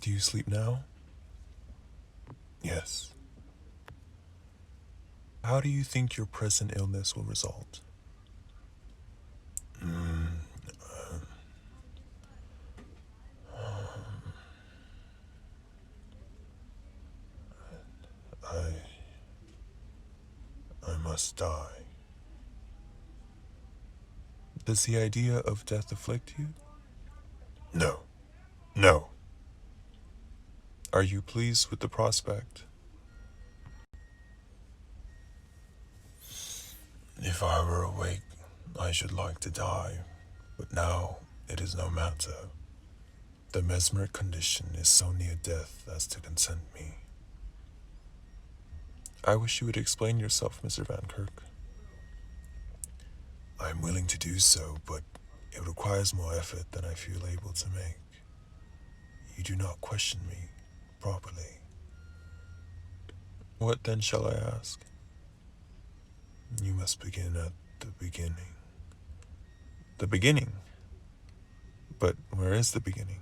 Do you sleep now? Yes. How do you think your present illness will result? Mm, I I must die. Does the idea of death afflict you? No. No. Are you pleased with the prospect? If I were awake, I should like to die, but now it is no matter. The mesmeric condition is so near death as to consent me. I wish you would explain yourself, Mr. Van Kirk. I am willing to do so, but it requires more effort than I feel able to make. You do not question me properly. What then shall I ask? You must begin at the beginning. The beginning? But where is the beginning?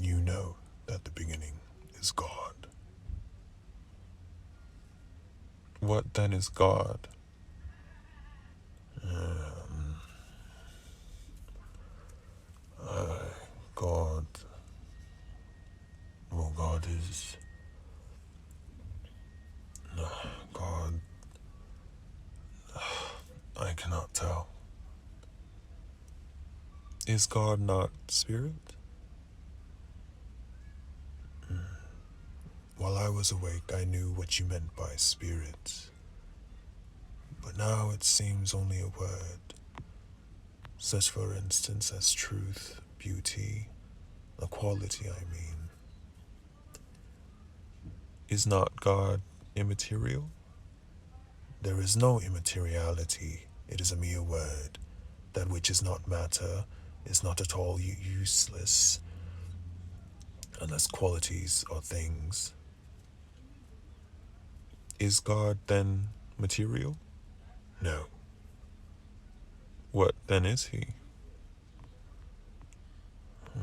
You know that the beginning is God. What then is God? God. Well, God is. God. I cannot tell. Is God not spirit? While I was awake, I knew what you meant by spirit. But now it seems only a word. Such, for instance, as truth, beauty, equality, I mean. Is not God immaterial? There is no immateriality. It is a mere word. That which is not matter is not at all useless, unless qualities are things. Is God then material? No. What then is he? I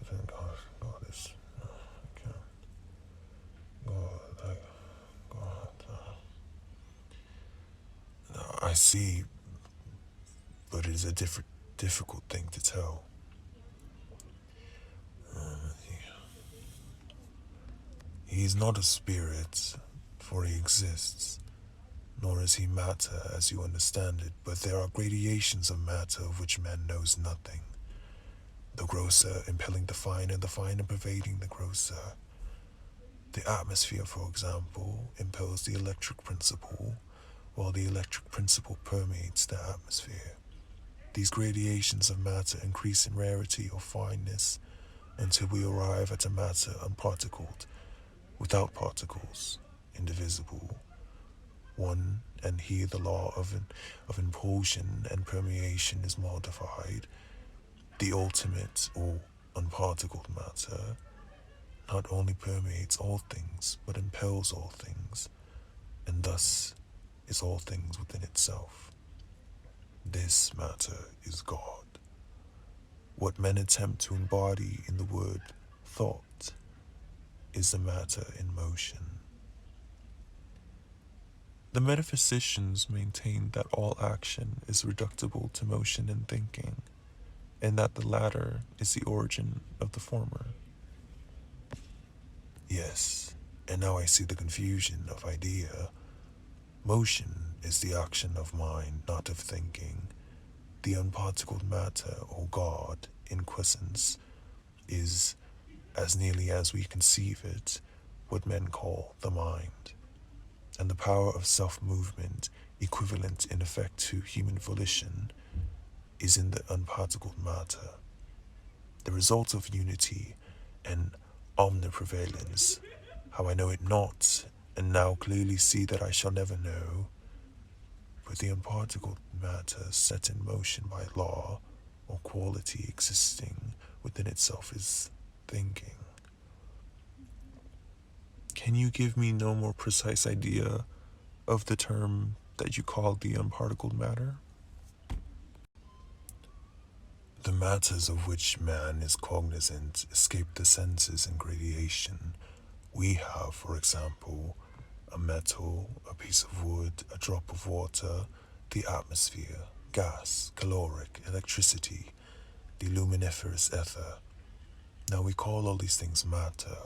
think God is. I can't. God. I see, but it is a difficult thing to tell. He is not a spirit, for he exists, nor is he matter as you understand it, but there are gradations of matter of which man knows nothing. The grosser impelling the fine, and the finer pervading the grosser. The atmosphere, for example, impels the electric principle, while the electric principle permeates the atmosphere. These gradations of matter increase in rarity or fineness until we arrive at a matter unparticled, without particles, indivisible. One, and here the law of impulsion and permeation is modified. The ultimate or unparticled matter not only permeates all things, but impels all things, and thus is all things within itself. This matter is God. What men attempt to embody in the word thought is the matter in motion. The metaphysicians maintain that all action is reducible to motion and thinking, and that the latter is the origin of the former. Yes, and now I see the confusion of idea. Motion is the action of mind, not of thinking. The unparticled matter, or God, in quiescence, is, as nearly as we conceive it, what men call the mind. And the power of self-movement, equivalent in effect to human volition, is in the unparticled matter. The result of unity and omniprevalence, how I know it not, and now clearly see that I shall never know, but the unparticled matter set in motion by law, or quality existing within itself is thinking. Can you give me no more precise idea of the term that you call the unparticled matter? The matters of which man is cognizant escape the senses in gradation. We have, for example, a metal, a piece of wood, a drop of water, the atmosphere, gas, caloric, electricity, the luminiferous ether. Now we call all these things matter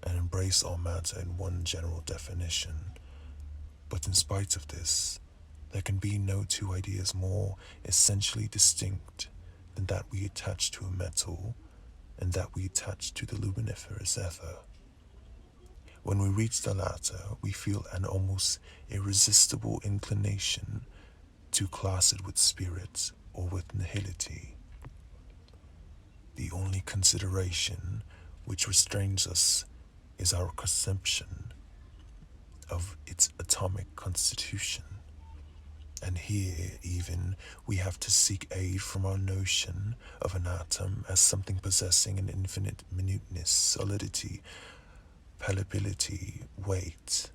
and embrace all matter in one general definition. But in spite of this, there can be no two ideas more essentially distinct than that we attach to a metal and that we attach to the luminiferous ether. When we reach the latter, we feel an almost irresistible inclination to class it with spirit or with nihility. The only consideration which restrains us is our conception of its atomic constitution. And here, even, we have to seek aid from our notion of an atom as something possessing an infinite minuteness, solidity, palpability, weight.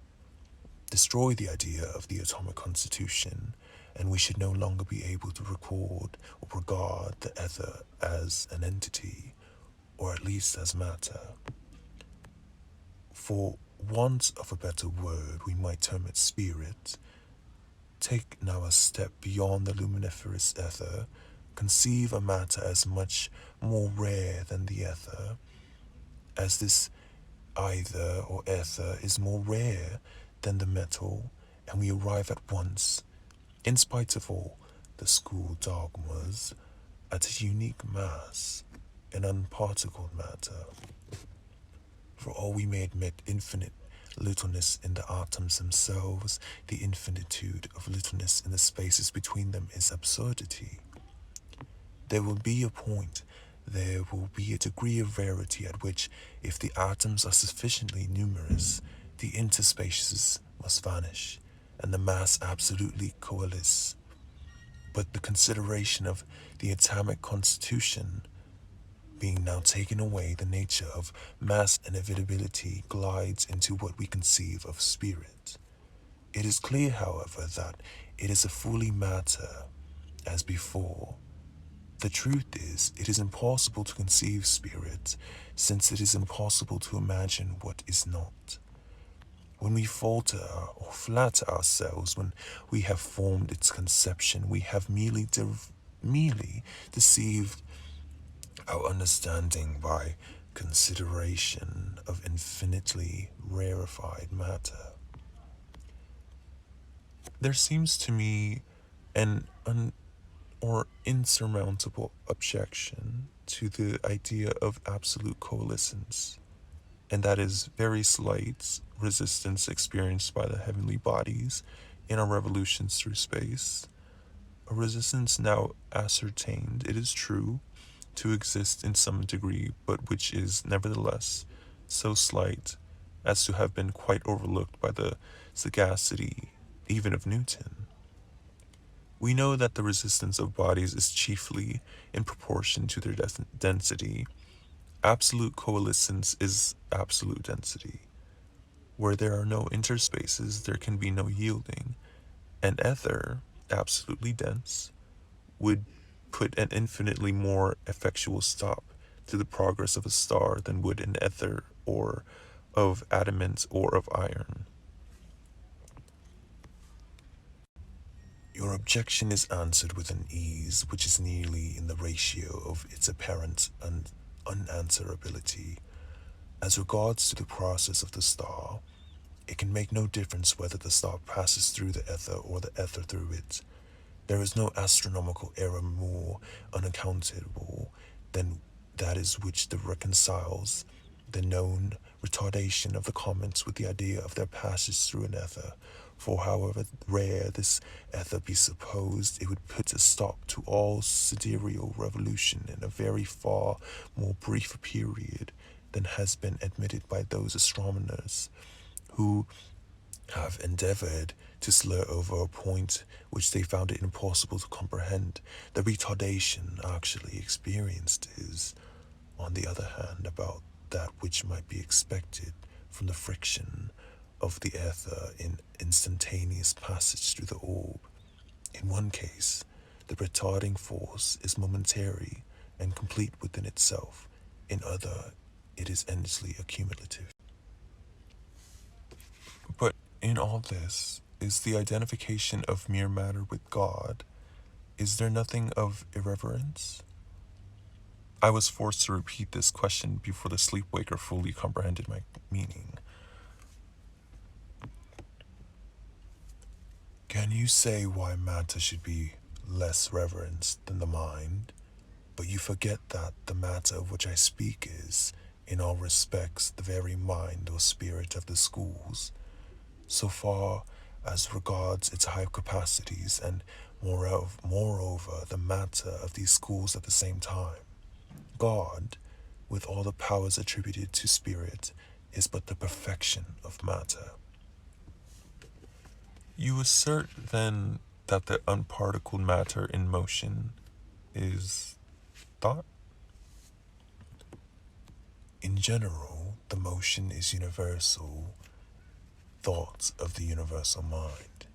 Destroy the idea of the atomic constitution, and we should no longer be able to record or regard the ether as an entity, or at least as matter. For want of a better word, we might term it spirit. Take now a step beyond the luminiferous ether, conceive a matter as much more rare than the ether, as this either or ether is more rare than the metal, and we arrive at once, in spite of all the school dogmas, at a unique mass, an unparticled matter. For all we may admit infinite littleness in the atoms themselves, the infinitude of littleness in the spaces between them is absurdity. There will be a point, there will be a degree of rarity at which, if the atoms are sufficiently numerous, the interspaces must vanish, and the mass absolutely coalesce. But the consideration of the atomic constitution being now taken away, the nature of mass inevitability glides into what we conceive of spirit. It is clear, however, that it is a fully matter, as before. The truth is, it is impossible to conceive spirit, since it is impossible to imagine what is not. When we falter or flatter ourselves, when we have formed its conception, we have merely deceived our understanding by consideration of infinitely rarefied matter. There seems to me an insurmountable objection to the idea of absolute coalescence, and that is very slight resistance experienced by the heavenly bodies in our revolutions through space. A resistance now ascertained, it is true, to exist in some degree, but which is nevertheless so slight as to have been quite overlooked by the sagacity even of Newton. We know that the resistance of bodies is chiefly in proportion to their density. Absolute coalescence is absolute density. Where there are no interspaces, there can be no yielding. An ether, absolutely dense, would put an infinitely more effectual stop to the progress of a star than would an ether or of adamant or of iron. Your objection is answered with an ease which is nearly in the ratio of its apparent unanswerability. As regards to the process of the star, it can make no difference whether the star passes through the ether or the ether through it. There is no astronomical error more unaccountable than that is which reconciles the known retardation of the comets with the idea of their passage through an ether. For however rare this ether be supposed, it would put a stop to all sidereal revolution in a very far more brief period than has been admitted by those astronomers who have endeavored to slur over a point which they found it impossible to comprehend. The retardation actually experienced is, on the other hand, about that which might be expected from the friction of the ether in instantaneous passage through the orb. In one case, the retarding force is momentary and complete within itself. In other, it is endlessly accumulative. But in all this, is the identification of mere matter with God, is there nothing of irreverence? I was forced to repeat this question before the sleepwaker fully comprehended my meaning. Can you say why matter should be less reverenced than the mind? But you forget that the matter of which I speak is, in all respects, the very mind or spirit of the schools, so far as regards its high capacities, and moreover the matter of these schools at the same time. God, with all the powers attributed to spirit, is but the perfection of matter. You assert, then, that the unparticled matter in motion is thought? In general, the motion is universal thoughts of the universal mind.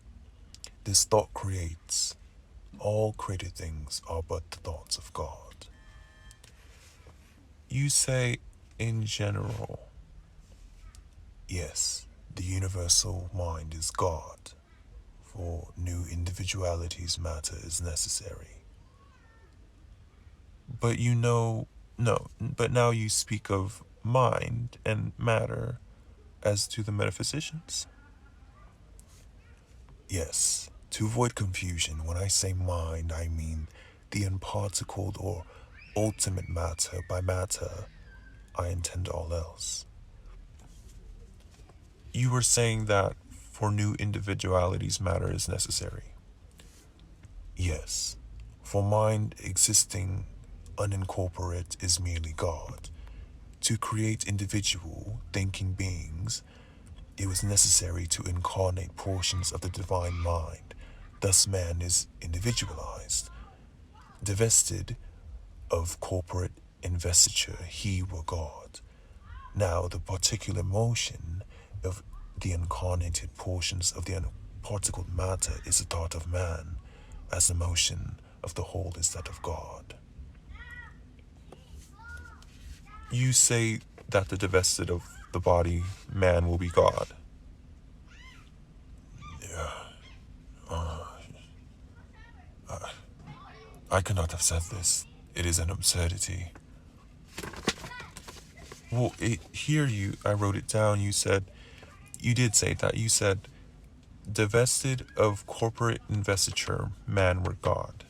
This thought creates. All created things are but the thoughts of God. You say, in general. Yes, the universal mind is God. For new individualities, matter is necessary. But but now you speak of mind and matter as to the metaphysicians? Yes, to avoid confusion, when I say mind, I mean the unparticled or ultimate matter. By matter, I intend all else. You were saying that for new individualities, matter is necessary. Yes, for mind existing unincorporate is merely God. To create individual, thinking beings, it was necessary to incarnate portions of the divine mind. Thus man is individualized. Divested of corporate investiture, he were God. Now the particular motion of the incarnated portions of the unparticled matter is the thought of man, as the motion of the whole is that of God. You say that the divested of the body, man will be God. I could not have said this. It is an absurdity. Well, I wrote it down, you did say that. You said, divested of corporate investiture, man were God.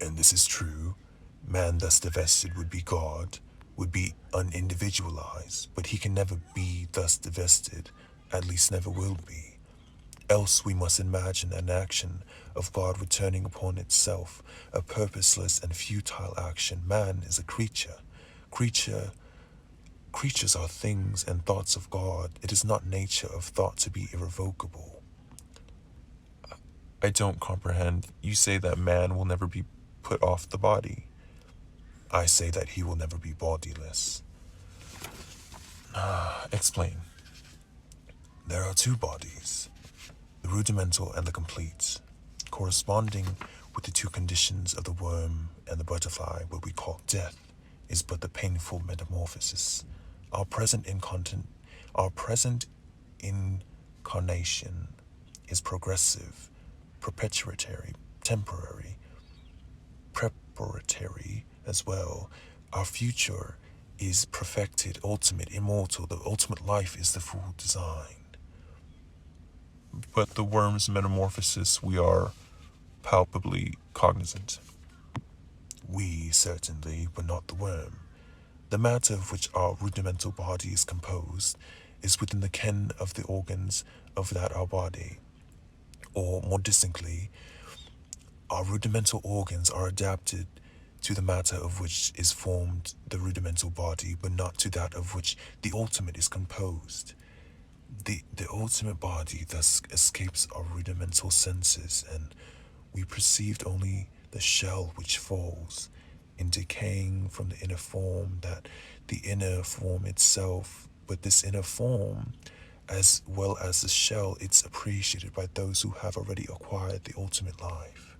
And this is true. Man thus divested would be God, would be unindividualized, but he can never be thus divested, at least never will be. Else we must imagine an action of God returning upon itself, a purposeless and futile action. Man is a creature. Creatures are things and thoughts of God. It is not nature of thought to be irrevocable. I don't comprehend. You say that man will never be put off the body. I say that he will never be bodiless. Explain. There are two bodies, the rudimental and the complete, corresponding with the two conditions of the worm and the butterfly. What we call death is but the painful metamorphosis. Our present incarnation is progressive, perpetuatory, temporary, preparatory as well. Our future is perfected, ultimate, immortal. The ultimate life is the full design. But the worm's metamorphosis, we are palpably cognizant. We, certainly, but not the worm. The matter of which our rudimental body is composed is within the ken of the organs of that our body. Or, more distinctly, our rudimental organs are adapted to the matter of which is formed the rudimental body, but not to that of which the ultimate is composed. The ultimate body thus escapes our rudimental senses, and we perceived only the shell which falls, in decaying from the inner form, that the inner form itself But this inner form, as well as the shell, it's appreciated by those who have already acquired the ultimate life.